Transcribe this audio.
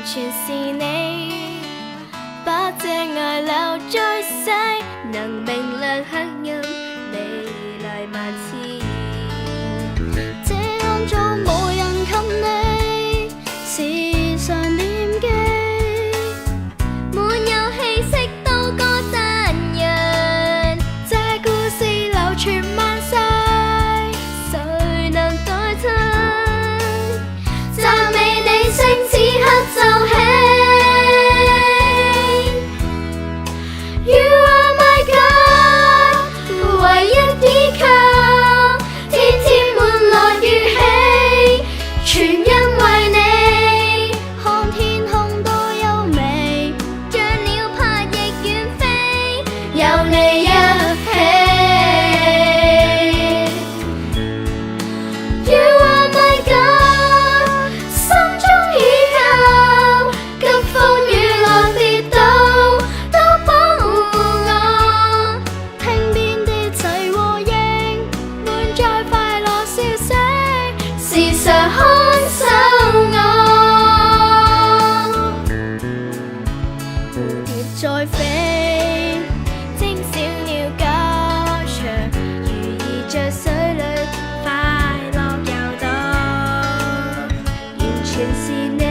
全是你，把這愛留在世，能明亮黑暗，美麗萬次。這暗中無人及你，時常念記，沒有氣息都歌讚人，這故事流傳萬世，誰能代替？讚美你聲此刻奏起。You are my God， 唯一依靠，天天歡樂與喜，全因為你。看天空多優美，像鳥拍翼遠飛，有你一起。You are my God， 心中依靠，急風雨浪跌倒都保護我。聽見的齊和應，滿載快樂笑聲，時常看守我。蝴蝶在飛，精小鳥歌唱，如兒在水裏快樂遊蕩，完全是你。